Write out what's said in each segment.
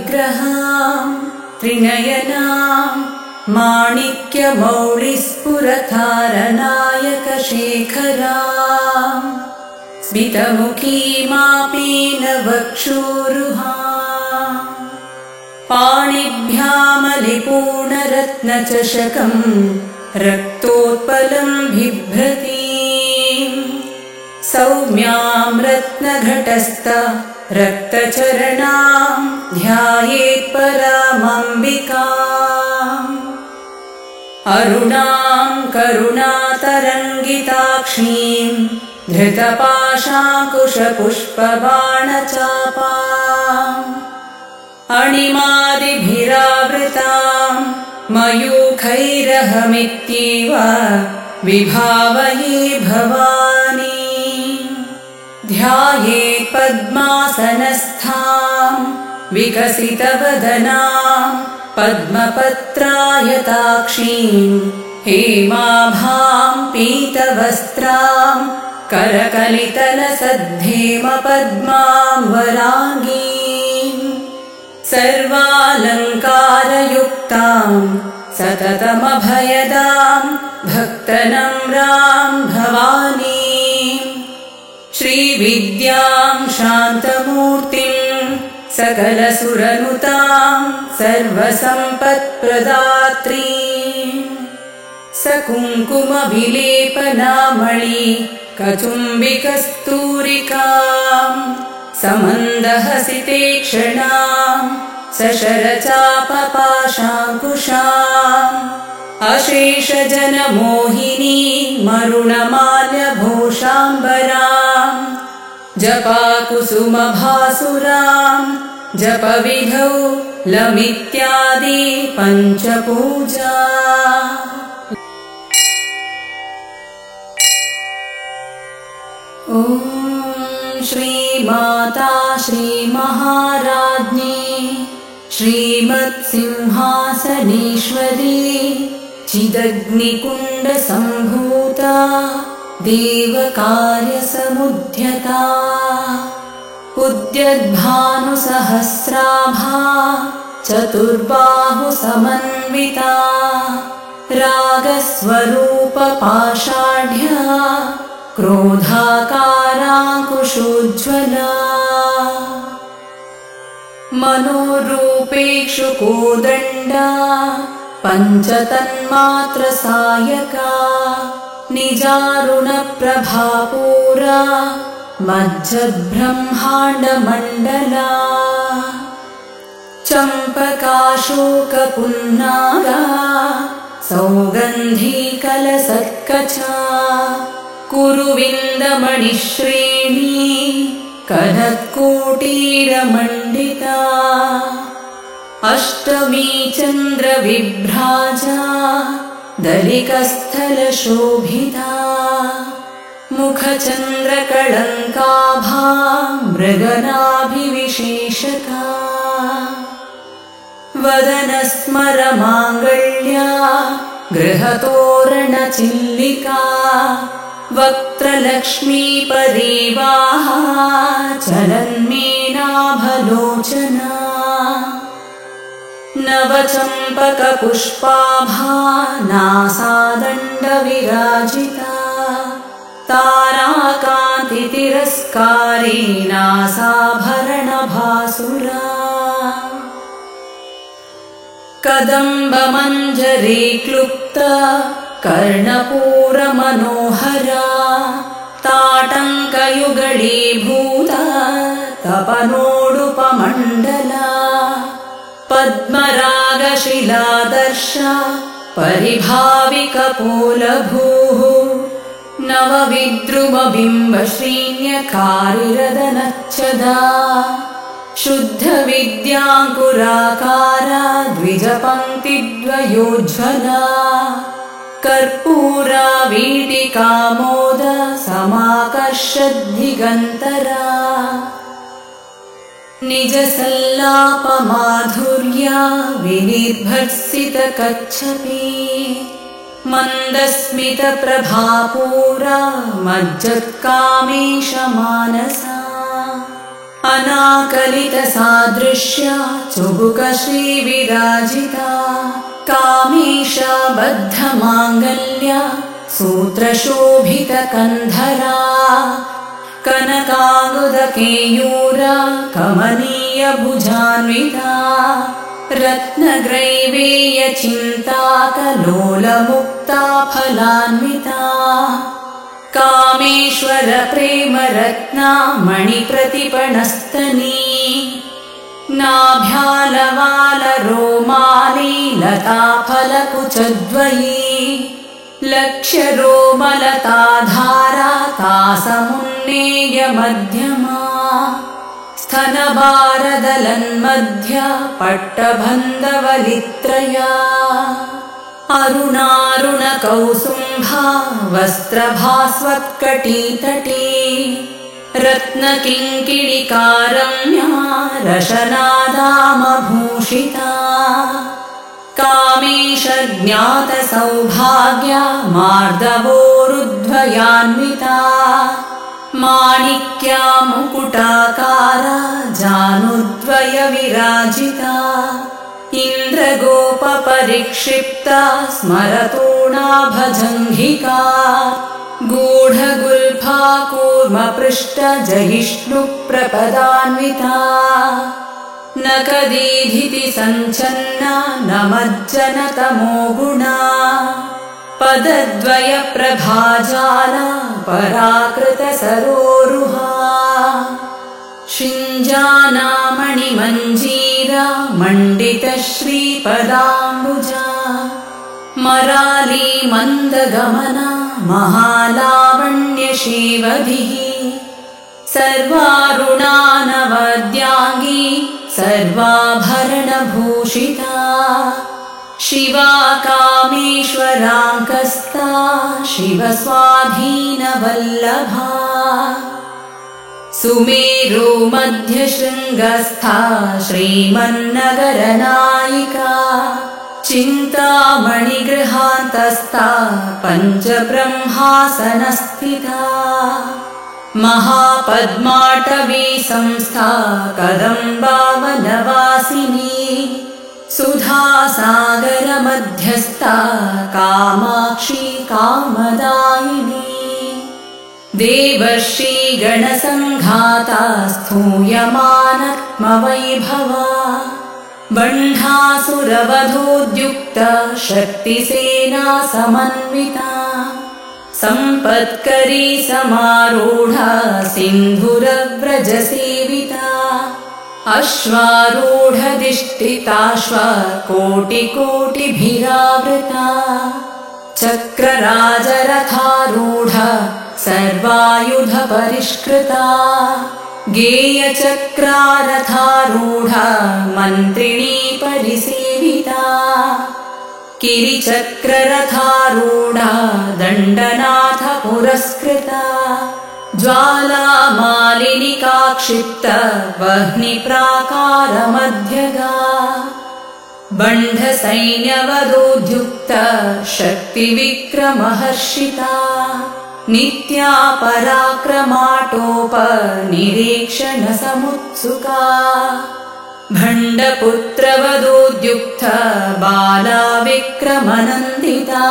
विग्रहां त्रिनयनां माणिक्यमौलिस्फुरतारनायकशेखरां स्मितमुखीमापीनवक्षोरुहां पाणिभ्यामलिपूर्णरत्नचषकं रक्तोत्पलं बिभ्रतीं सौम्यां रत्नघटस्थ रक्तचरणां ध्यायेत् परामम्बिकाम् अरुणां करुणातरङ्गिताक्षीं धृतपाशाङ्कुशपुष्पबाणचापाम् अणिमादिभिरावृतां मयूखैरहमित्येव विभावये भवानी ध्यायेत् पद्मासनस्थां विकसितवदनां पद्मपत्रायताक्षीं हेमाभां पीतवस्त्रां करकलितलसद्धेमपद्मां वराङ्गीं सर्वालङ्कारयुक्तां सततमभयदां भक्तनम्रां भवानीं श्रीविद्यां शान्तमूर्तिं सकलसुरनुतां सर्वसम्पत्प्रदात्रीं सकुङ्कुमविलेपनामणि कचुम्बिकस्तूरिकां समन्दहसितेक्षणां सशरचापपाशाङ्कुशाम् अशेषजनमोहिनी मरुणमाल्यभूषाम्बरां जपाकुसुमभासुरां जपविधौ लमित्यादि पञ्चपूजा ॐ श्रीमाता श्रीमहाराज्ञी श्रीमत्सिंहासनेश्वरी चिदग्निकुण्डसम्भूता देवकार्यसमुद्यता उद्यद्भानुसहस्राभा चतुर्बाहुसमन्विता रागस्वरूपपाषाढ्या क्रोधाकाराङ्कुशोज्ज्वला मनोरूपेक्षु कोदण्डा पञ्चतन्मात्रसायका निजारुणप्रभापूरा मज्जब्रह्माण्डमण्डला चम्पकाशोकपुन्नागा सौगन्धीकलसत्कचा कुरुविन्दमणिश्रेणी कनत्कोटीरमण्डिता अष्टमी चन्द्रविभ्राजा दलिकस्थलशोभिता मुखचन्द्रकळङ्काभा मृगनाभिविशेषका वदनस्मरमाङ्गल्या गृहतोरणचिल्लिका वक्त्रलक्ष्मीपरीवाहा चलन्मेनाभलोचना नवचम्पकपुष्पाभा नासादण्डविराजिता ताराकान्तितिरस्कारी नासाभरणभासुरा कदम्बमञ्जरी क्लुप्ता कर्णपूरमनोहरा ताटङ्कयुगळीभूता तपनोडुपमण्डला पद्मरागशिलादर्शा परिभाविकपोलभूः नवविद्रुमबिम्बश्रीन्यकारिरदनच्छदा शुद्धविद्याङ्कुराकारा द्विजपङ्क्तिद्वयोज्ज्वला कर्पूरा वीटिकामोद समाकर्षद्दिगन्तरा निजसल्लापमाधुर्या विनिर्भर्सितकच्छपी मन्दस्मितप्रभापूरा मज्जत्कामेशमानसा अनाकलितसादृश्या चुबुकश्रीविराजिता कामेशबद्धमाङ्गल्या सूत्रशोभितकन्धरा कनकाङ्गुदकेयूरा कमनीयभुजान्विता रत्नग्रैवेयचिन्ताकलोलमुक्ता फलान्विता कामेश्वर प्रेमरत्ना मणिप्रतिपणस्तनी नाभ्यालवालरोमाली लताफलकुचद्वयी लक्ष्यरोमलताधारा तासमुन्नेयमध्यमा स्तनभारदलन्मध्य पट्टबन्धवलित्रया अरुणारुणकौसुम्भा वस्त्रभास्वत्कटीतटी रत्नकिङ्किणिकारम्या रशनादामभूषिता कामेशज्ञातसौभाग्या मार्दवोरुध्वयान्विता माणिक्या मुकुटाकारा जानुद्वयविराजिता इन्द्रगोपपरिक्षिप्ता स्मरतोणाभजङ्घिका गूढगुल्फा कूर्मपृष्ठजहिष्णुप्रपदान्विता नकदीधिति सञ्चन्ना नमज्जनतमो गुणा पदद्वयप्रभाजाला पराकृतसरोरुहा शिञ्जानामणिमञ्जीरा मण्डितश्रीपदाम्बुजा मराली मन्दगमना महालावण्यशीवधिः सर्वारुणानवद्याङ्गी सर्वाभरणभूषिता शिवा कामेश्वराङ्कस्ता शिवस्वाधीनवल्लभा सुमेरु मध्यशृङ्गस्था श्रीमन्नगरनायिका चिन्तामणिगृहान्तस्था पञ्चब्रह्मासनस्थिता महापद्माटवी संस्था कदम्बावनवासिनी सुधासागरमध्यस्था कामाक्षी कामदायिनी देवर्षिगणसङ्घाता स्तूयमानात्मवैभवा बण्ढासुरवधोद्युक्त शक्तिसेना समन्विता सम्पत्करी समारूढा सिन्धुरव्रजसेविता अश्वारूढदिष्टिताश्वकोटिकोटिभिरावृता चक्रराजरथारूढा सर्वायुधपरिष्कृता गेयचक्रारथारूढा मन्त्रिणी परिसेविता किरिचक्ररथारूढा दण्डनाथ पुरस्कृता ज्वालामालिनिकाक्षिप्त वह्निप्राकारमध्यगा बण्ढसैन्यवधोद्युक्त शक्तिविक्रमहर्षिता नित्या पराक्रमाटोपनिरीक्षणसमुत्सुका भण्डपुत्रवधोद्युक्त बाला विक्रमनन्दिता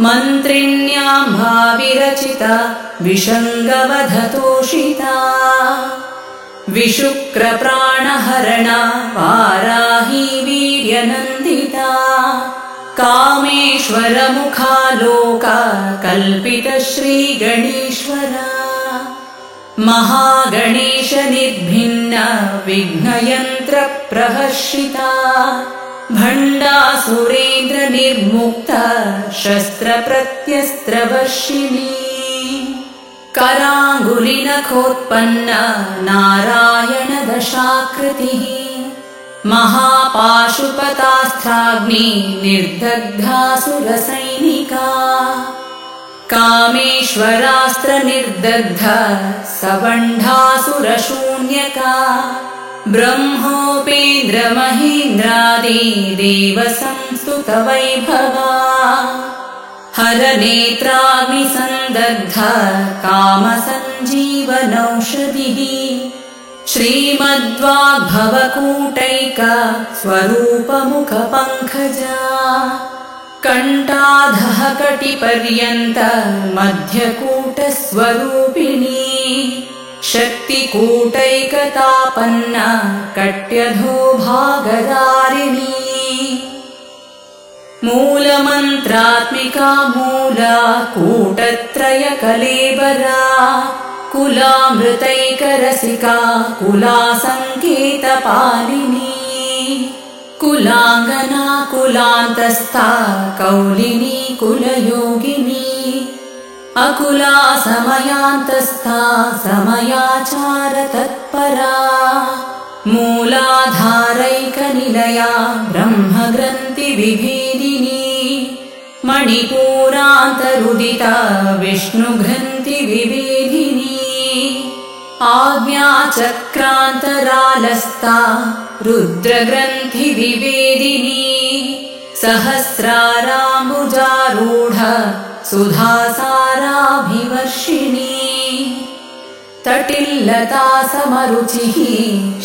मन्त्रिण्यां भाविरचिता विषङ्गवधतोषिता विशुक्रप्राणहरणा वाराही वीर्यनन्दिता कामेश्वरमुखालोका कल्पितश्रीगणेश्वरा महागणेशनिर्भिन्न विघ्नयन्त्रप्रहर्षिता भण्डासुरेन्द्रनिर्मुक्ता शस्त्रप्रत्यस्त्रवर्षिणी कराङ्गुलिनखोत्पन्ना नारायणदशाकृतिः महापाशुपतास्त्राग्नि निर्दग्धासुरसैनिका कामेश्वरास्त्रनिर्दग्ध सबण्ढासुरशून्यका ब्रह्मोपेन्द्रमहेन्द्रादि देवसंस्तुतवैभवा हरनेत्राग्निसन्दग्ध कामसञ्जीवनौषधिः श्रीमद्वाग्भवकूटैक स्वरूपमुखपङ्कजा कण्ठाधः कटिपर्यन्त मध्यकूटस्वरूपिणी शक्तिकूटैकतापन्न कट्यधो भागधारिणी मूलमन्त्रात्मिका मूला कूटत्रयकलेबरा कुलामृतैकरसिका कुलासङ्केतपालिनी कुलाङ्गना कुलान्तस्था कौलिनी कुलयोगिनी अकुला समयान्तस्था समयाचारतत्परा मूलाधारैकनिलया ब्रह्मग्रन्थिविभेदिनी मणिपूरान्तरुदिता विष्णुग्रन्थिविभेदिनी आज्ञाचक्रान्तरालस्था रुद्रग्रन्थिविभेदिनी सहस्राराम्बुजारूढ सुधासाराभिवर्षिणी तटिल्लता समरुचिः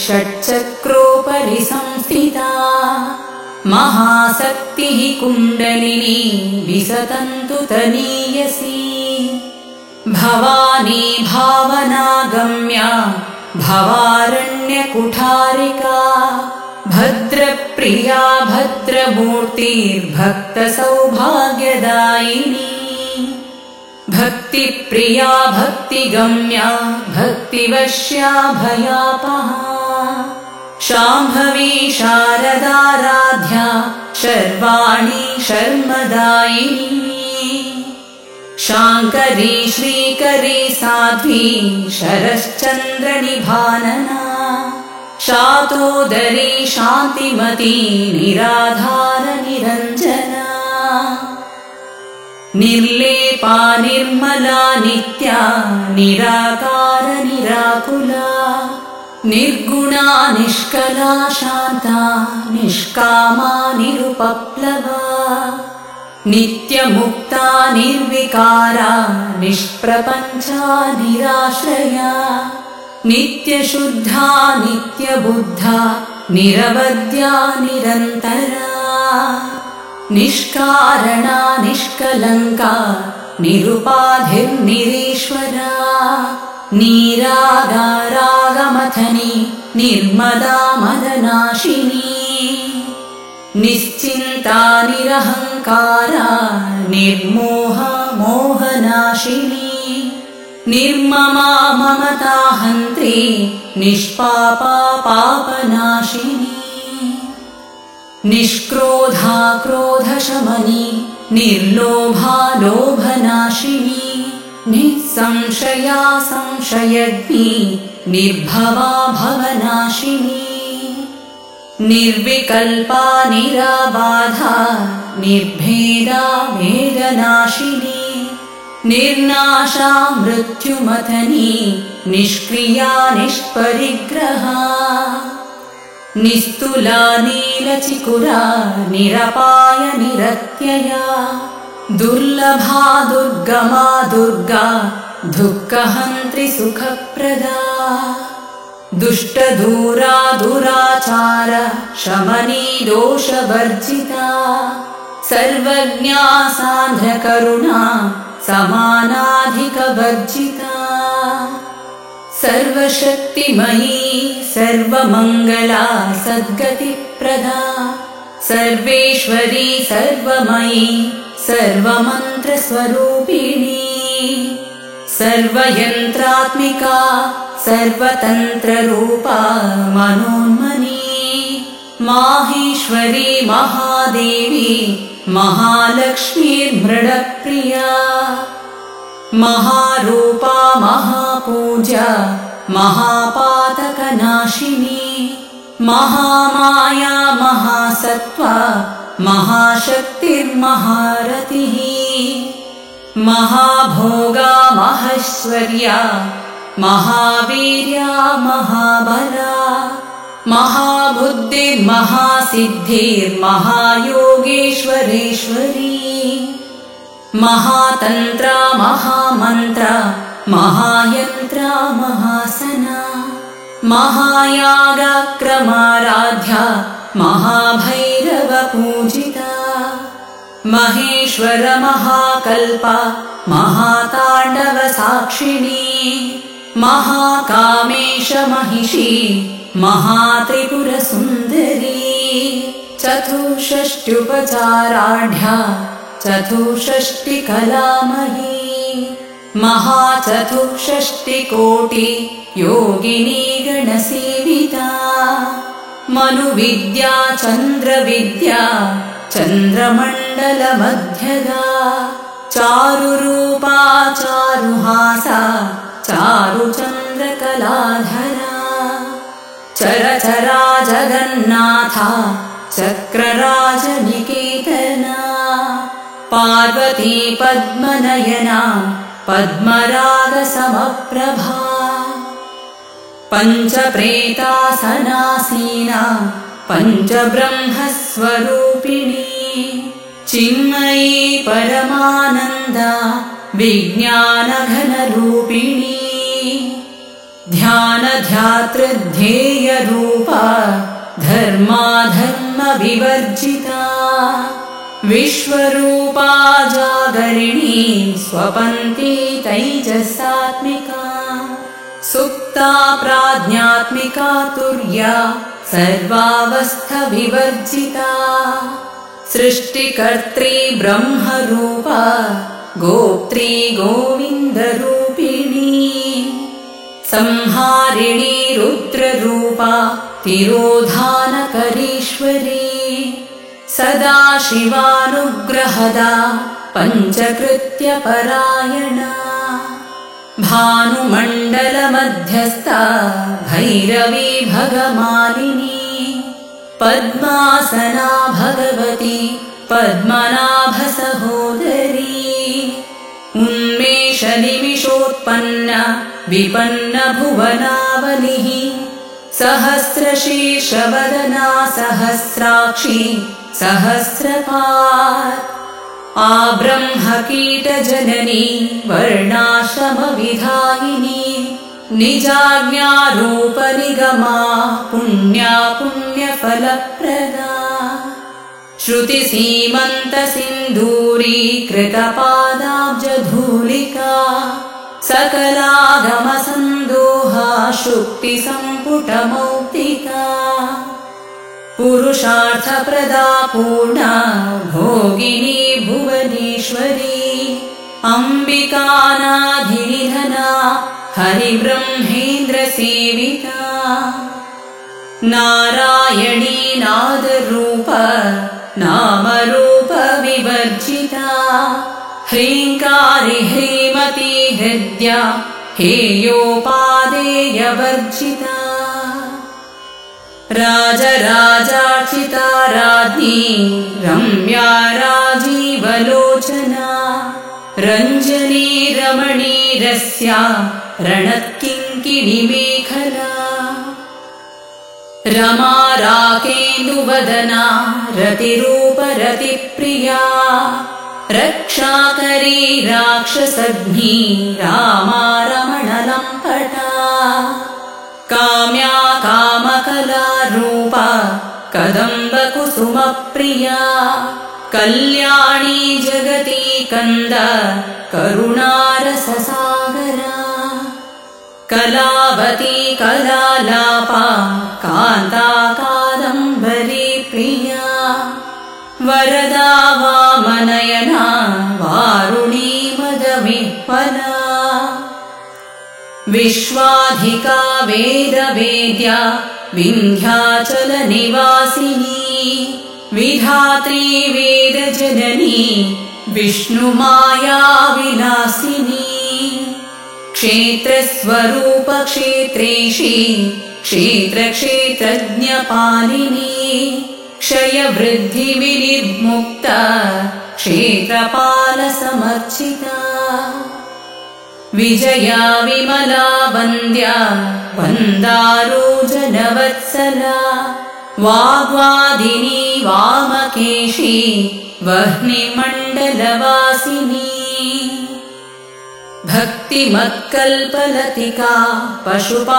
षट्चक्रोपरि संस्थिता महाशक्तिः कुण्डलिनी विसतन्तु तनीयसी भवानी भावनागम्या भवारण्यकुठारिका भद्रप्रिया भद्रमूर्तिर्भक्तसौभाग्यदायिनी भक्तिप्रिया भक्तिगम्या भक्तिवश्या भयापहा शाम्भवी शारदाराध्या शर्वाणी शर्मदायिनी शाङ्करी श्रीकरी साध्वी शरश्चन्द्रनिभानना शातोदरी शान्तिमती निराधार निरञ्जना निर्लेपा निर्मला नित्या निराकार निराकुला निर्गुणा निष्कला शान्ता निष्कामा निरुपप्लवा नित्यमुक्ता निर्विकारा निष्प्रपञ्चा निराश्रया नित्यशुद्धा नित्यबुद्धा निरवद्या निरन्तरा निष्कारणा निष्कलङ्का निरुपाधिर्निरीश्वरा नीरागारागमथनी निर्मदा मदनाशिनी निश्चिन्ता निरहङ्कारा निर्मोहा मोहनाशिनी निर्ममा ममताहन्त्री निष्पापा पापनाशिनी निष्क्रोधा क्रोधशमनी निर्लोभा लोभनाशिनी निःसंशया संशयग्नी निर्भवा भवनाशिनी निर्विकल्पा निराबाधा निर्भेदा भेदनाशिनी निर्नाशा मृत्युमथनी निष्क्रिया निष्परिग्रहा निस्तुला नीलचिकुरा निरपाय निरत्यया दुर्लभा दुर्गमा दुर्गा दुःखहन्त्री सुखप्रदा दुष्टदूरा दुराचार शमनी दोषवर्जिता सर्वज्ञा सान्ध्रकरुणा समानाधिकवर्जिता सर्वशक्तिमयी सर्वमङ्गला सद्गतिप्रदा सर्वेश्वरी सर्वमयी सर्वमन्त्रस्वरूपिणी सर्वयन्त्रात्मिका सर्वतन्त्ररूपा मनोन्मनी माहेश्वरी महादेवी महालक्ष्मीर्मृडप्रिया महारूपा महापूजा महापातकनाशिनी महामाया महासत्त्वा महाशक्तिर्महारतिः महाभोगा महैश्वर्या महावीर्या महाबला महाबुद्धिर्महासिद्धिर्महायोगेश्वरेश्वरी महातन्त्रा महामन्त्रा महायन्त्रा महासना महायागक्रमाराध्या महाभैरवपूजिता महेश्वर महाकल्पा महाताण्डवसाक्षिणी महाकामेश महिषी महात्रिपुरसुन्दरी चतुष्षष्ट्युपचाराढ्या चतुष्षष्टिकलामही महाचतुष्षष्टिकोटि योगिनी गणसेविता मनुविद्या चन्द्रविद्या चन्द्रमण्डलमध्यगा चारुरूपा चारुहासा चारुचन्द्रकलाधरा चरचरा जगन्नाथा चक्रराजनिकेतना पार्वती पद्मनयना पद्मरागसमप्रभा पञ्चप्रेतासनासीना पञ्चब्रह्मस्वरूपिणी चिन्मयी परमानन्दा विज्ञानघनरूपिणी ध्यानध्यातृध्येयरूपा धर्माधर्मविवर्जिता विश्वरूपा जागरिणी स्वपन्ती तैजसात्मिका सुप्ता प्राज्ञात्मिका तुर्या सर्वावस्थविवर्जिता सृष्टिकर्त्री ब्रह्मरूपा गोप्त्री गोविन्दरूपिणी संहारिणी रुद्ररूपा तिरोधानकरीश्वरी सदाशिवानुग्रहदा पञ्चकृत्यपरायणा भानुमण्डलमध्यस्था भैरवी भगमालिनी पद्मासना भगवती पद्मनाभसहोदरी उन्मेषनिमिषोत्पन्ना विपन्नभुवनावलिः सहस्रशीर्षवदना सहस्राक्षी सहस्रपात् आब्रह्मकीटजननी वर्णाश्रमविधायिनी निजाज्ञारूपनिगमा पुण्या पुण्यफलप्रदा श्रुतिसीमन्तसिन्दूरीकृतपादाब्जधूलिका सकलागमसन्दोहा शुक्तिसम्पुटमौक्तिका पुरुषार्थप्रदा पूर्णा भोगिनी भुवनेश्वरी अम्बिकानाधिनिधना हरिब्रह्मेन्द्रसेविता नारायणी नादरूप नामरूपविवर्जिता ह्रीङ्कारी ह्रीमती हृद्या हेयोपादेयवर्जिता राजराजार्चिता राज्ञी रम्या राजीवलोचना रञ्जनी रमणीरस्या रणत्किङ्किणीमेखला रमा राकेन्दुवदना रतिरूपरतिप्रिया रक्षाकरी राक्षसघ्नी रामा रमणलम्पटा काम्या कामकलारूपा कदम्बकुसुमप्रिया कल्याणी जगती कन्द करुणारससागरा कलावती कलालापा कान्ता कादम्बरी प्रिया वरदा वामनयना वारुणी मदविह्वला विश्वाधिका वेदवेद्या विन्ध्याचलनिवासिनी विधात्री वेदजननी विष्णुमाया विलासिनी क्षेत्रस्वरूप क्षेत्रेशी क्षेत्रक्षेत्रज्ञपालिनी क्षयवृद्धिविनिर्मुक्ता क्षेत्रपालसमर्चिता विजया विमला वन्द्या वन्दारोजनवत्सला वाग्वादिनी वामकेशी वह्निमण्डलवासिनी भक्ति भक्तिमत्कल्पलतिका पशुपाशविमोचनी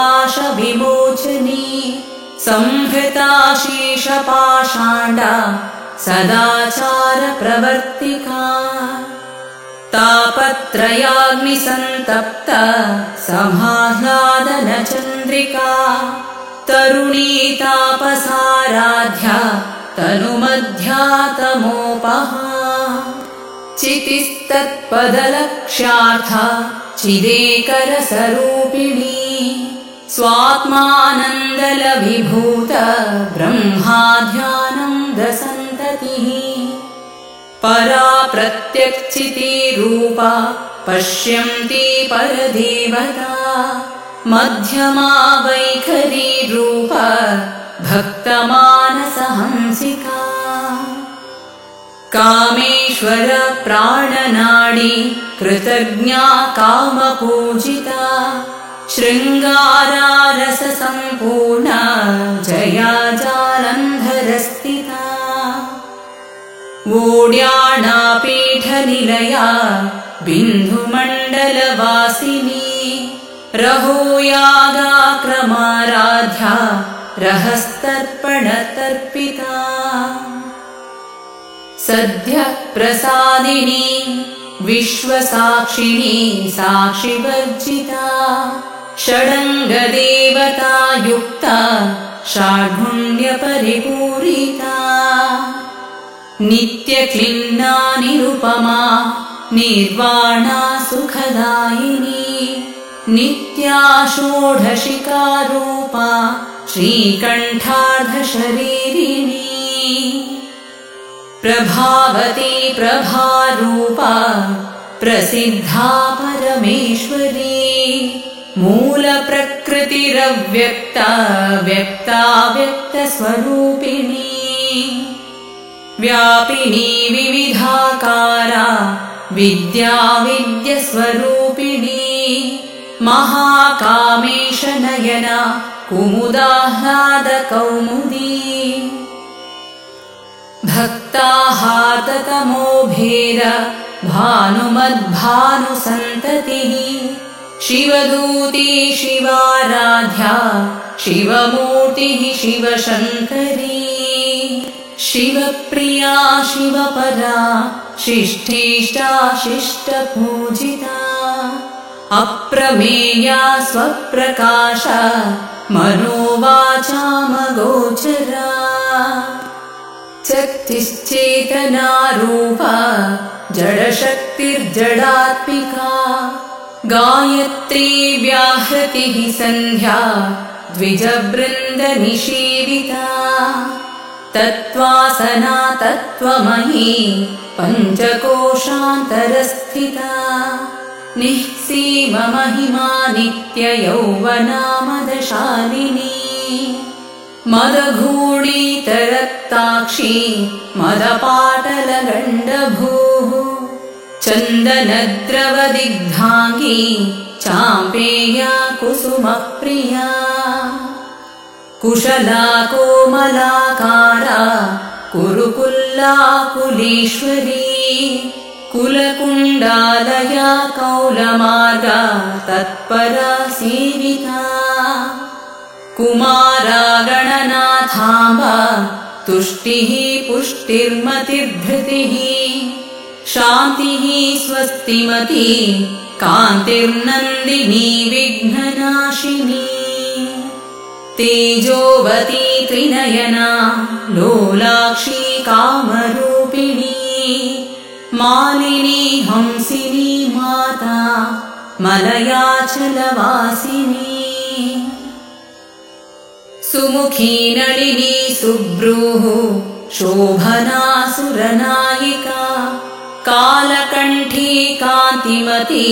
संहृता शेषपाषाण्डा सदाचारप्रवर्तिका तापत्रयाग्निसन्तप्ता समाह्लादनचन्द्रिका तरुणी तापसाराध्या तनुमध्या तमोपहा चितिस्तत्पदलक्ष्यार्था चिदेकरसरूपिणी स्वात्मानन्दलविभूत ब्रह्माध्यानन्दसन्ततिः परा प्रत्यक्षितिरूपा पश्यन्ती परदेवता मध्यमा वैखरी रूपा भक्तमानसहंसिका कामेश्वर प्राणनाडी कृतज्ञा कामपूजिता शृङ्गारारससम्पूर्णा जया जालन्धरस्थिता वोड्याणापीठनिलया बिन्दुमण्डलवासिनी रहोयागाक्रमाराध्या रहस्तर्पणतर्पिता सद्यः प्रसादिनी विश्वसाक्षिणी साक्षिवर्जिता षडङ्गदेवतायुक्ता षाड्गुण्यपरिपूरिता नित्यक्लिन्ना निरुपमा निर्वाणा सुखदायिनी नित्या षोडशिकारूपा श्रीकण्ठार्धशरीरिणी प्रभावती प्रभारूपा प्रसिद्धा परमेश्वरी मूलप्रकृतिरव्यक्ता व्यक्ता व्यक्तस्वरूपिणी व्यापिनी विविधाकारा विद्या विद्यस्वरूपिणी महाकामेशनयना कुमुदाह्लादकौमुदी भक्ताहाततमोभेद भानुमद्भानुसन्ततिः शिवदूती शिवाराध्या शिवमूर्तिः शिवशङ्करी शिवप्रिया शिवपरा शिष्ठेष्टा शिष्टपूजिता अप्रमेया स्वप्रकाशा मनोवाचामगोचरा शक्तिश्चेतनारूपा जडशक्तिर्जडात्मिका गायत्री व्याहृतिः सन्ध्या द्विजवृन्दनिषेविता तत्त्वासना तत्त्वमयी पञ्चकोशान्तरस्थिता निःसीममहिमा नित्ययौवना मदशालिनी मदघूणीतरक्ताक्षी मदपाटलगण्डभूः चन्दनद्रवदिग्धाङ्गी चाम्पेया कुसुमप्रिया कुशला कोमलाकारा कुरुकुल्ला कुलेश्वरी कुलकुण्डालया कौलमार्गा तत्परा सेविता कुमारा गणनाथाम्बा तुष्टिः पुष्टिर्मतिर्धृतिः शान्तिः स्वस्तिमती कान्तिर्नन्दिनी विघ्ननाशिनी तेजोवती त्रिनयना लोलाक्षी कामरूपिणी मालिनी हंसिनी माता मलयाचलवासिनी सुमुखी नलिनी सुब्रूः शोभना सुरनायिका कालकण्ठी कान्तिमती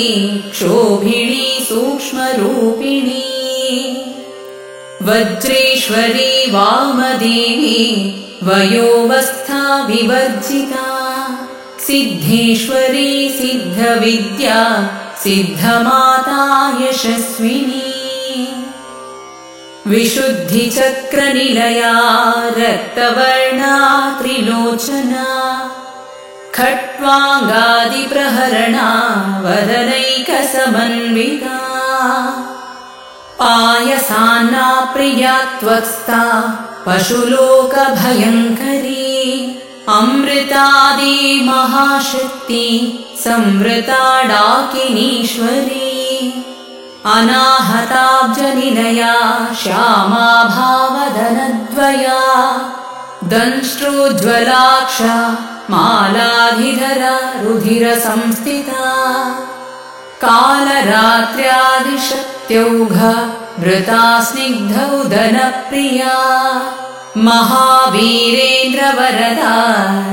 क्षोभिणी सूक्ष्मरूपिणी वज्रेश्वरी वामदेवी वयोवस्था विवर्जिता सिद्धेश्वरी सिद्धविद्या सिद्धमाता यशस्विनी विशुद्धिचक्रनिलया रक्तवर्णा त्रिलोचना खट्वाङ्गादिप्रहरणा वदनैकसमन्विता गर्विता पायसान्ना प्रिया त्वक्स्ता पशुलोकभयङ्करी अमृतादि महाशक्ति संवृता डाकिनीश्वरी अनाहताब्जनिलया श्यामा भावदनद्वया दंष्ट्रोज्ज्वलाक्ष मालाधिधरा रुधिरसंस्थिता कालरात्र्यादिशक्त्यौघ वृता स्निग्धौदनप्रिया महावीरेन्द्रवरदा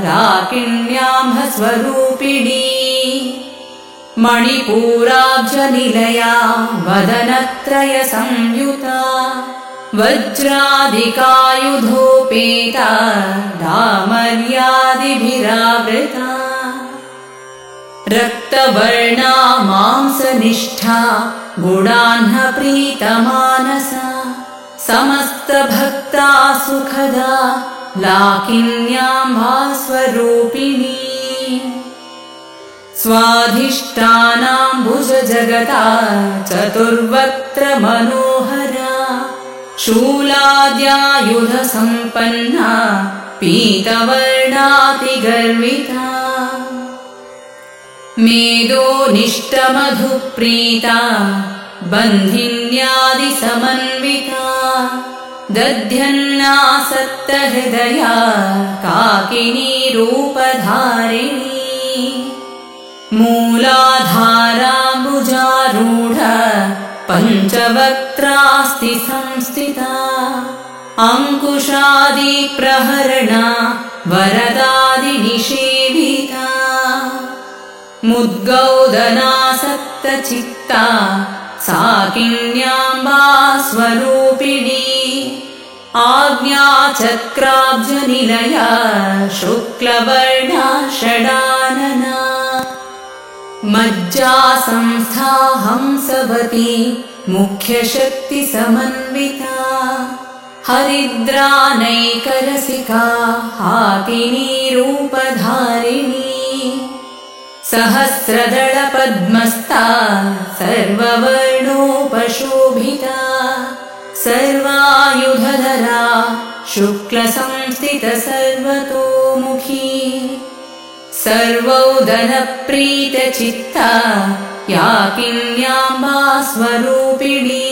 राकिण्याम्भस्वरूपिणी मणिपूराब्जनिलया वदनत्रयसंयुता वज्रादिकायुधोपेता दामर्यादिभिरावृता रक्तवर्णा मांसनिष्ठा गुणाह्नप्रीतमानसा समस्तभक्ता सुखदा लाकिन्याम्भास्वरूपिणी स्वाधिष्ठानाम्बुजजगता चतुर्वक्त्र मनोहरा शूलाद्यायुधसम्पन्ना पीतवर्णातिगर्विता मेदोनिष्टमधुप्रीता बन्धिन्यादिसमन्विता दध्यन्नासक्तहृदया काकिनी रूपधारिणी मूलाधाराम्बुजारूढ पञ्चवक्त्रास्ति संस्थिता अङ्कुशादिप्रहरणा वरदादिनिषेविता मुद्गौदनासक्तचित्ता साकिन्याम्बा स्वरूपिणी आज्ञाचक्राब्जनिलया शुक्लवर्णा षडानना मज्जासंस्था हंसवती मुख्यशक्तिसमन्विता हरिद्रानैकरसिका हाकिनी रूपधारिणी सहस्रदलपद्मस्था सर्ववर्णोपशोभिता सर्वायुधधरा शुक्लसंस्थितसर्वतोमुखी सर्वौदनप्रीतचित्ता याकिन्याम्बा स्वरूपिणी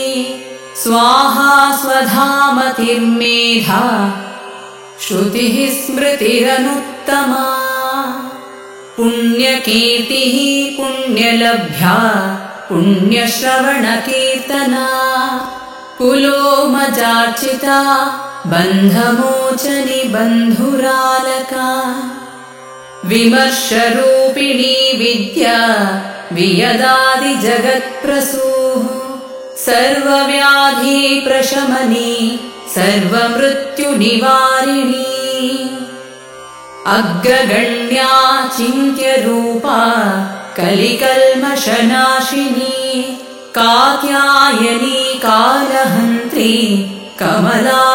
स्वाहा स्वधामतिर्मेधा श्रुतिः स्मृतिरनुत्तमा पुण्यकीर्तिः पुण्यलभ्या पुण्यश्रवणकीर्तना कुलोमजार्चिता बन्धमोचनि बन्धुरालका विमर्शरूपिणी विद्या वियदादिजगत्प्रसूः सर्वव्याधिप्रशमनी सर्वमृत्युनिवारिणी अग्रगण्या चिन्त्यरूपा कलिकल्मषनाशिनी कात्यायनी कालहन्त्री कमलाक्षनिषेविता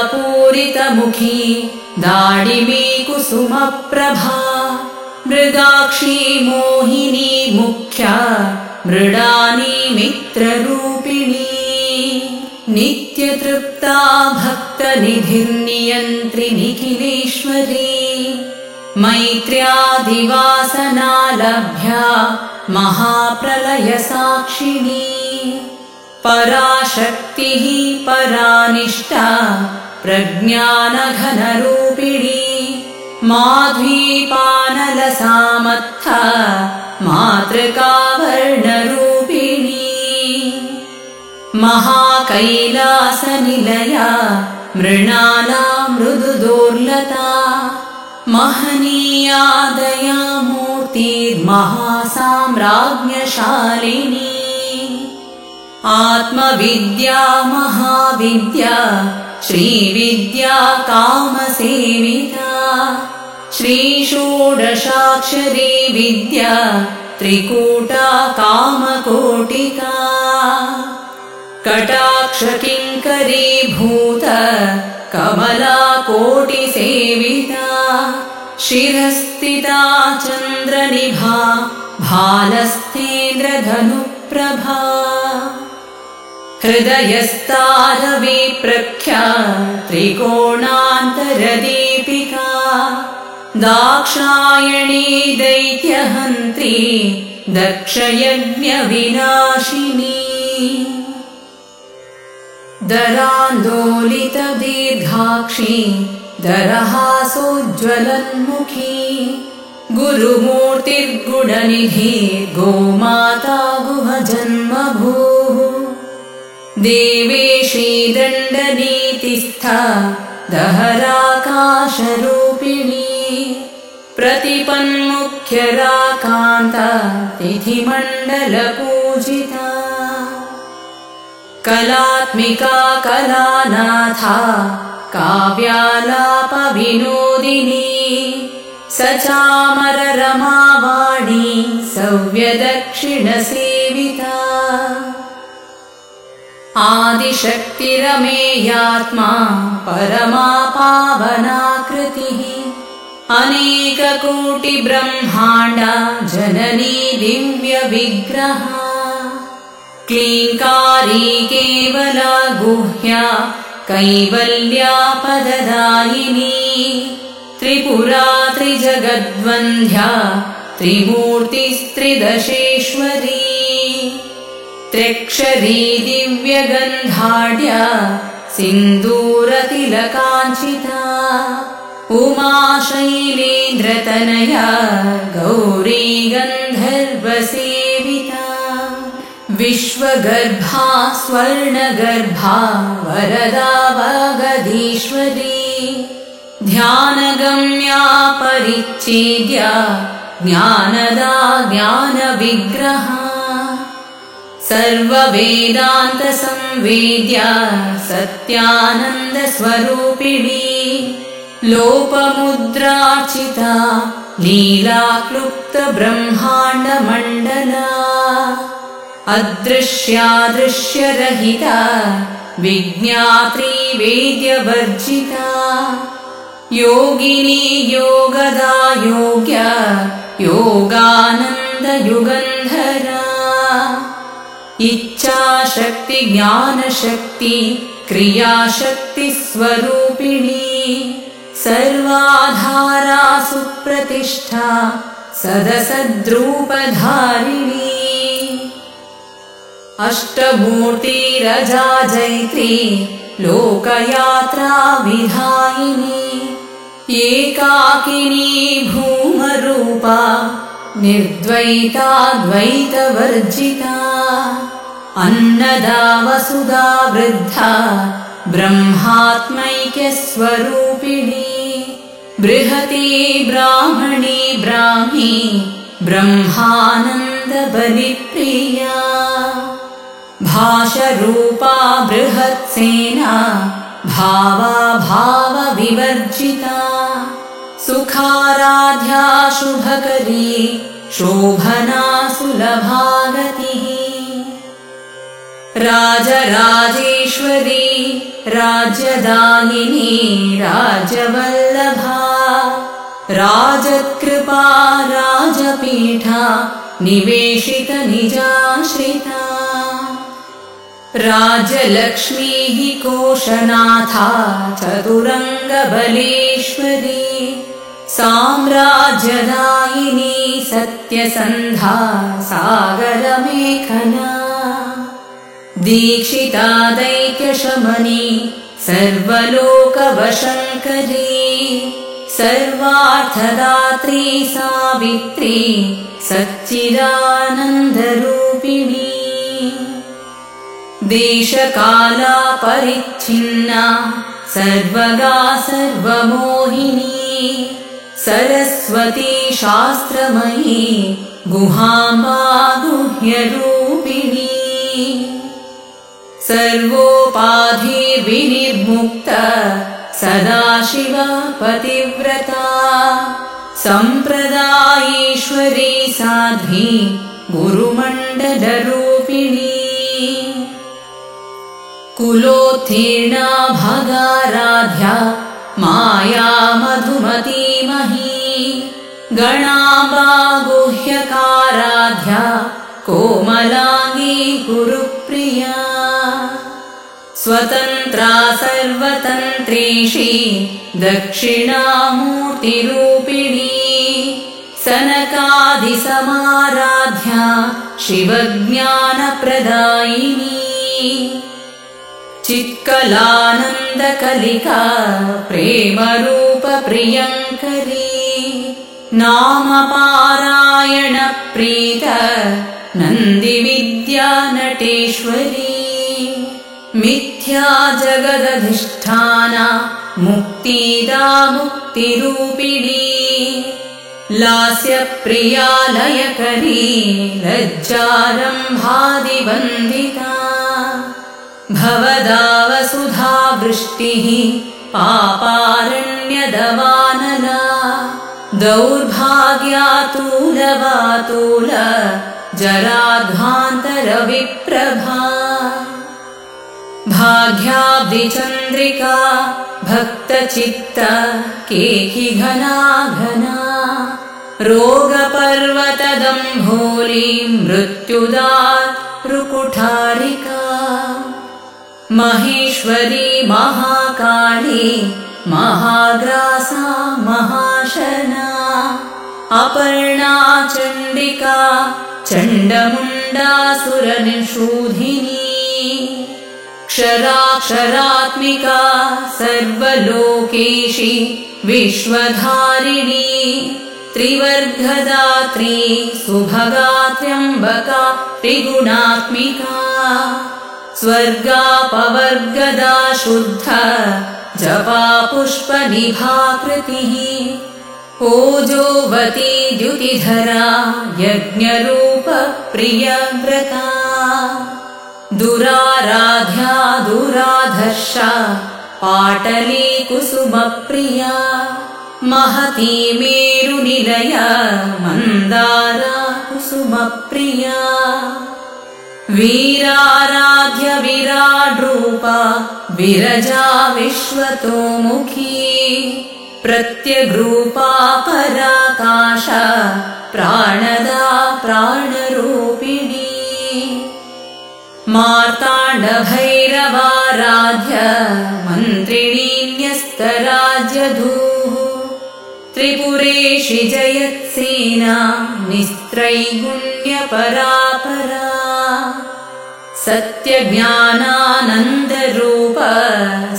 ताम्बूलपूरितमुखी दाडिमी कुसुमप्रभा मृगाक्षी मोहिनी मुख्या मृडानी मित्ररूपिणी नित्यतृप्ता भक्तनिधिर्नियन्त्री निखिलेश्वरी मैत्र्यादिवासना लभ्या महाप्रलयसाक्षिणी पराशक्तिः परानिष्ठा प्रज्ञानघनरूपिणी माध्वीपानलसामत्था मातृकावर्णरूपिणी महाकैलासनिलया मृणाला मृदुदोर्लता महनीया दयामूर्तिर्महासाम्राज्ञशालिनी आत्मविद्या महाविद्या श्रीविद्या कामसेविता श्रीषोडशाक्षरी विद्या त्रिकूटा कामकोटिका कटाक्षकिङ्करीभूत कमलाकोटिसेविता शिरस्थिता चन्द्रनिभा भालस्थेन्द्रधनुप्रभा हृदयस्तारविप्रख्या त्रिकोणान्तरदीपिका दाक्षायणी दैत्यहन्त्री दक्षयज्ञविनाशिनी दरान्दोलितदीर्घाक्षी दरहासोज्ज्वलन्मुखी गुरुमूर्तिर्गुणनिधि गोमाता गुहजन्मभूः देवेशी दण्डनीतिस्था दहराकाशरूपिणी प्रतिपन्मुख्यराकान्ता तिथिमण्डलपूजिता कलात्मिका कलानाथा काव्यालापविनोदिनी सचामररमावाणी सव्यदक्षिणसेविता आदिशक्तिरमेयात्मा परमा पावनाकृतिः अनेककोटिब्रह्माण्डा जननी दिव्यविग्रहा क्लीङ्कारी केवला गुह्या कैवल्यापददायिनी त्रिपुरा त्रिजगद्वन्द्या त्रिमूर्तिस्त्रिदशेश्वरी त्र्यक्षरी दिव्यगन्धाढ्या सिन्दूरतिलकाञ्चिता उमा शैलेन्द्रतनया गौरी गन्धर्वसेविता विश्वगर्भा स्वर्णगर्भा वरदा वागधीश्वरी ध्यानगम्या परिच्छेद्या ज्ञानदा ज्ञानविग्रहा सर्ववेदान्तसंवेद्या सत्यानन्दस्वरूपिणी लोपमुद्रार्चिता लीलाक्लुप्तब्रह्माण्डमण्डला अदृश्यादृश्यरहिता विज्ञात्री वेद्यवर्जिता योगिनी योगदा योग्या योगानन्दयुगन्धरा इच्छाशक्ति ज्ञानशक्ति क्रियाशक्तिस्वरूपिणी सर्वाधारा सुप्रतिष्ठा सदसद्रूपधारिणी अष्टमूर्तिरजा जैत्री लोकयात्रा विधायिनी एकाकिनी भूमरूपा निर्द्वैता द्वैतवर्जिता अन्नदा वसुधा वृद्धा ब्रह्मात्मैक्यस्वरूपिणी बृहती ब्राह्मणी ब्राह्मी ब्रह्मानन्दबलिप्रिया भाषरूपा बृहत्सेना भावा भावविवर्जिता सुखाराध्या शुभकरी शोभना सुलभागतिः राजराजेश्वरी राज्यदायिनी राज्यवल्लभा राजकृपा राजपीठा निवेशितनिजाश्रिता राज्यलक्ष्मीः कोशनाथा चतुरङ्गबलेश्वरी साम्राज्यदायिनी सत्यसन्धा सागरमेखला दीक्षिता दैत्यशमनी सर्वलोकवशङ्करी सर्वार्थदात्री सावित्री सच्चिदानन्दरूपिणी देशकाला परिच्छिन्ना सर्वगा सर्वमोहिनी सरस्वती शास्त्रमयी गुहाम्बा गुह्यरूपिणी सर्वोपाधिर्विनिर्मुक्ता सदाशिव पतिव्रता सम्प्रदायेश्वरी साध्वी गुरुमण्डलरूपिणी कुलोत्तीर्णा भगाराध्या माया मधुमती मही गणाम्बा गुह्यकाराध्या कोमलाङ्गी गुरुप्रिया स्वतन्त्रा सर्वतन्त्रीषी दक्षिणामूर्तिरूपिणी सनकादिसमाराध्या शिवज्ञानप्रदायिनी चित्कलानन्दकलिका प्रेमरूपप्रियङ्करी नामपारायणप्रीत नन्दिविद्या नटेश्वरी मिथ्या जगदधिष्ठाना मुक्तिदा मुक्तिरूपिणी लास्यप्रिया लयकरी लज्जारम्भादिवन्दिता भवदावसुधा वृष्टिः पापारण्यदवानला दौर्भाग्यातूलवातूल जराध्वान्तरविप्रभा भाग्याब्धिचन्द्रिका भक्तचित्त केकि घना घना रोगपर्वतदम्भोली मृत्युदारुकुठारिका महेश्वरी महाकाली महाग्रासा महाशना अपर्णा चण्डिका चण्डमुण्डासुरनिषूधिनी क्षराक्षरात्मिका सर्वलोकेशी विश्वधारिणी त्रिवर्गदात्री सुभगा त्र्यम्बका त्रिगुणात्मिका स्वर्गापवर्गदा शुद्ध जपा पुष्पनिभाकृतिः ओजोवती द्युतिधरा यज्ञरूप प्रियव्रता दुराराध्या दुराधर्षा पाटली कुसुमप्रिया महती मेरुनिलया मन्दारा कुसुमप्रिया वीराराध्य विराड्रूपा विरजा विश्वतोमुखी प्रत्यग्रूपा पराकाश प्राणदा प्राणरूपिणी मार्ताण्डभैरवाराध्य मन्त्रिणी न्यस्तराज्यधूः त्रिपुरेशि जयत्सेना निस्त्रैगुण्यपरापरा सत्यज्ञानानन्दरूप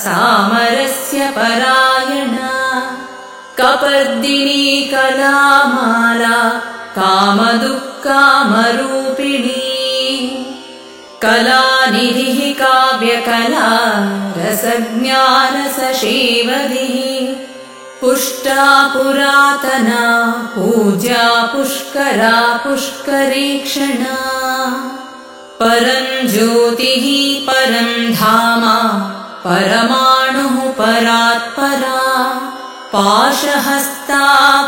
सामरस्य परायणा कपर्दिनी कलामाला कामदुःखामरूपिणी कलानिधिः काव्यकला रसज्ञानसशेवधिः पुष्टा पुरातना पूज्या पुष्करा पुष्करीक्षणा परं ज्योतिः परं धाम परमाणुः परात्परा पाशहस्ता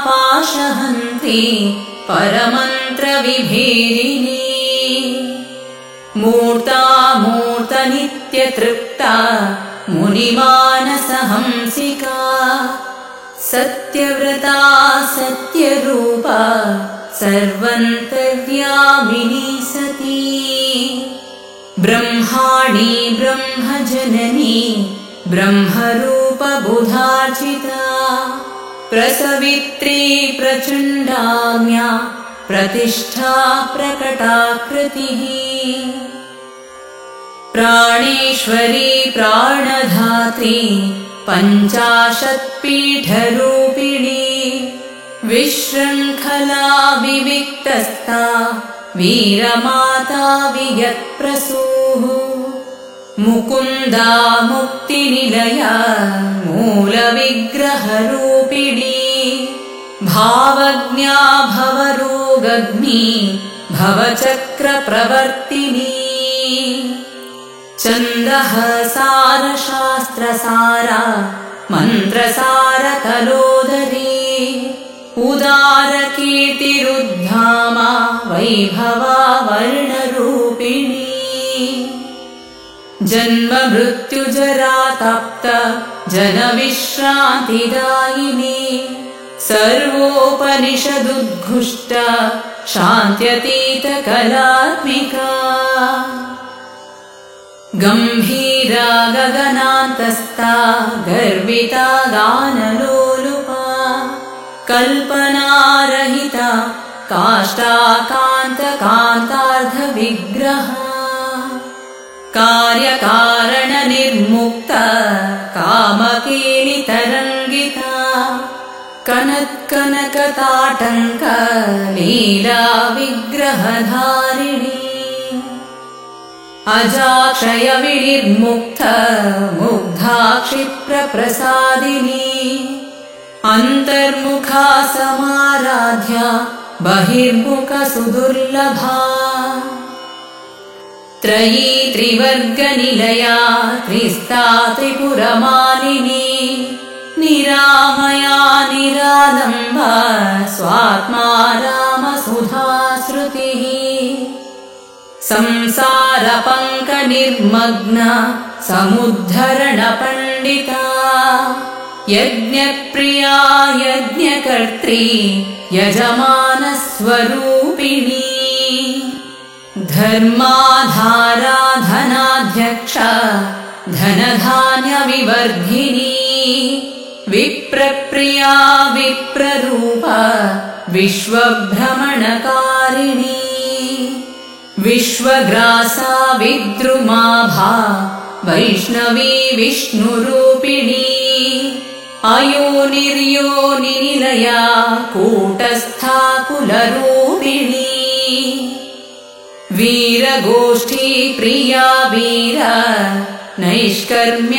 पाशहन्त्री परमन्त्रविभेदिनी मूर्ता मूर्तनित्यतृप्ता मुनिमानसहंसिका सत्यव्रता सत्यरूपा सर्वन्तर्यामिनी सती ब्रह्माणी ब्रह्मजननी ब्रह्मरूपबुधार्चिता प्रसवित्री प्रचण्डाज्ञा प्रतिष्ठा प्रकटाकृतिः प्राणेश्वरी प्राणधात्री पञ्चाशत्पीठरूपिणी विशृङ्खला विविक्तस्था वीरमाता वियत्प्रसूः मुकुन्दा मुक्तिनिलया मूलविग्रहरूपिणी भावज्ञा भवरोगग्नी भवचक्रप्रवर्तिनी छन्दः सारशास्त्रसारा मन्त्रसारकलोदरी उदारकीर्तिरुद्धामा वैभवा वर्णरूपिणी जन्ममृत्युजरातप्त जनविश्रान्तिदायिनी सर्वोपनिषदुद्घुष्ट शान्त्यतीतकलात्मिका गम्भीरा गगनान्तस्था गर्विता गानलोलुपा कल्पनारहिता काष्ठाकान्तकान्तार्धविग्रहा कार्यकारणनिर्मुक्ता कामकेलितरङ्गिता कनत्कनकताटङ्क लीला विग्रहधारिणी अजाक्षयविनिर्मुक्त मुग्धाक्षिप्रप्रसादिनी अन्तर्मुखा समाराध्या बहिर्मुखसुदुर्लभा त्रयी त्रिवर्गनिलया त्रिस्ता त्रिपुरमालिनी निरामया निरालम्बा स्वात्मा रामसुधाश्रुतिः संसारपङ्कनिर्मग्ना समुद्धरणपण्डिता यज्ञप्रिया यज्ञकर्त्री यजमानस्वरूपिणी धर्माधारा धनाध्यक्षा धनधान्यविवर्धिनी विप्रप्रिया विप्ररूपा विश्वभ्रमणकारिणी विश्वग्रासा विद्रुमाभा वैष्णवी विष्णुरूपिणी अयोनिर्योनिनिलया कूटस्था कुलरूपिणी वीरगोष्ठी प्रिया वीर नैष्कर्म्यानादरूपिणी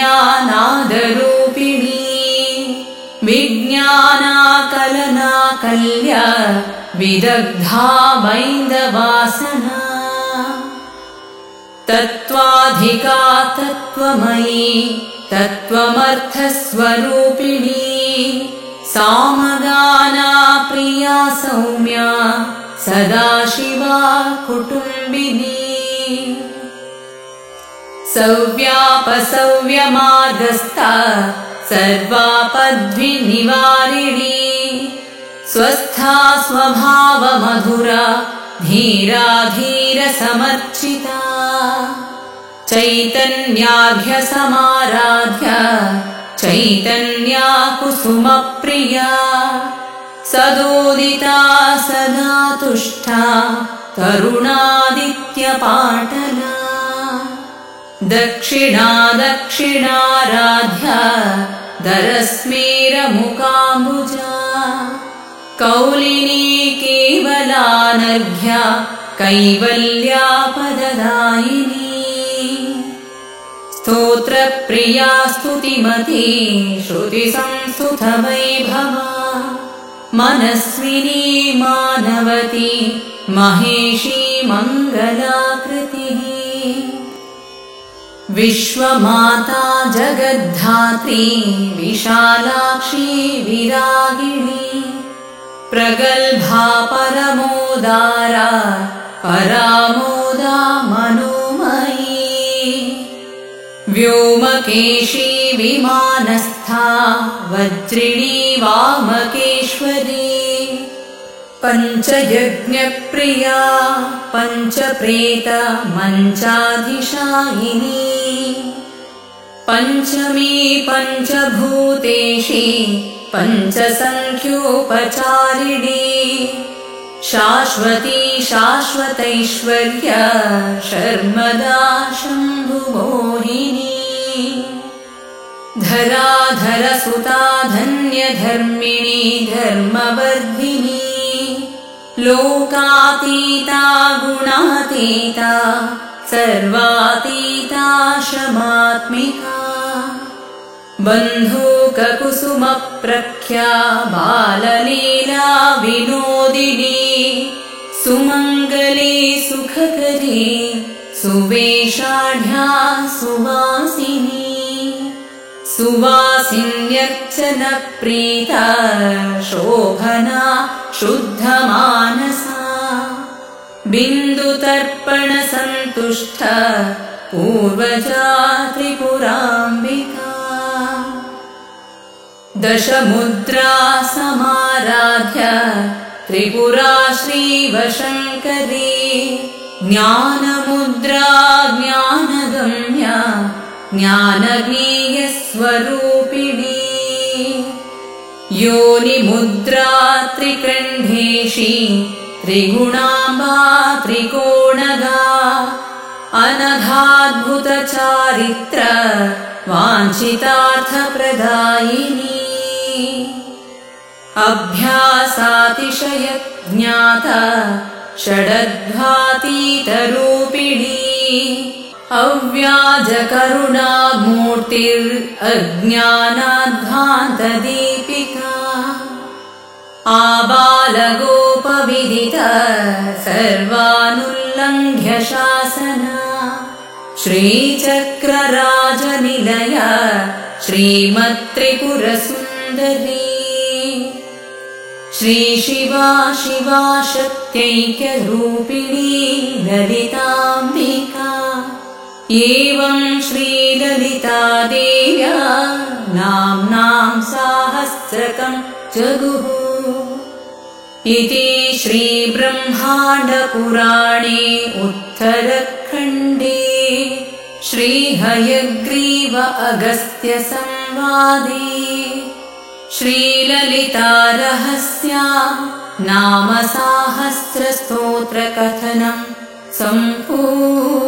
विज्ञानाकलनाकल्या विदग्धा मैन्दवासना तत्त्वाधिका तत्त्वमयी तत्त्वमर्थस्वरूपिणी सामगाना प्रिया सौम्या सदाशिवा कुटुम्बिनी सव्यापसव्यमार्गस्था सर्वापद्विनिवारिणी स्वस्था स्वभावमधुरा धीरा धीरसमर्चिता चैतन्यार्घ्यसमाराध्य चैतन्या कुसुमप्रिया सदोदिता सदा तुष्टा तरुणादित्यपाटला दक्षिणा दक्षिणाराध्या दरस्मेरमुकाम्बुजा कौलिनी केवलानर्घ्या कैवल्यापददायिनी स्तोत्रप्रिया स्तुतिमती श्रुतिसंस्तुतवैभवा मनस्विनी मानवती महेशी मङ्गलाकृतिः विश्वमाता जगद्धात्री विशालाक्षी विरागिणी प्रगल्भा परमोदारा परामोदा मनोमयी व्योमकेशी विमानस्था वज्रिणी वामकेश्वरी पञ्चयज्ञप्रिया पञ्चप्रेत मञ्चाधिशायिनी पञ्चमी पञ्चभूतेशी पञ्चसङ्ख्योपचारिणी शाश्वती शाश्वतैश्वर्य शर्मदा शम्भुमोहिनी धराधरसुता धन्यधर्मिणी धर्मवर्धिनी लोकातीता गुणातीता सर्वातीता शमात्मिका बन्धूककुसुमप्रख्या बाललीला विनोदिनी सुमङ्गली सुखकरी सुवेशाढ्या सुवासिनी सुवासिन्यर्चनप्रीता शोभना शुद्धमानसा बिन्दुतर्पणसन्तुष्ट पूर्वजा त्रिपुराम्बिका दशमुद्रा समाराध्य त्रिपुरा श्रीवशङ्करी ज्ञानमुद्रा ज्ञानगम्या ज्ञानज्ञेयस्वरूपिणी योनिमुद्रा त्रिकण्ठेशी त्रिगुणाम्बा त्रिकोणगा अनघाद्भुतचारित्र वाञ्छितार्थप्रदायिनी अभ्यासातिशयज्ञाता षडध्वातीतरूपिणी अव्याजकरुणामूर्तिरज्ञानाध्वान्तदीपिका आबालगोपविदित सर्वानुल्लङ्घ्य शासना श्रीचक्रराजनिलय श्रीमत्त्रिपुरसुन्दरी श्रीशिवा शिवा शक्त्यैक्यरूपिणी ललिताम्बिका एवं श्रीललितादेव्या नाम्नां साहस्रकं जगुः इति श्रीब्रह्माण्डपुराणे उत्तरखण्डे श्रीहयग्रीव अगस्त्यसंवादे श्रीललितारहस्या नाम साहस्रस्तोत्रकथनं सम्पूर्णम्।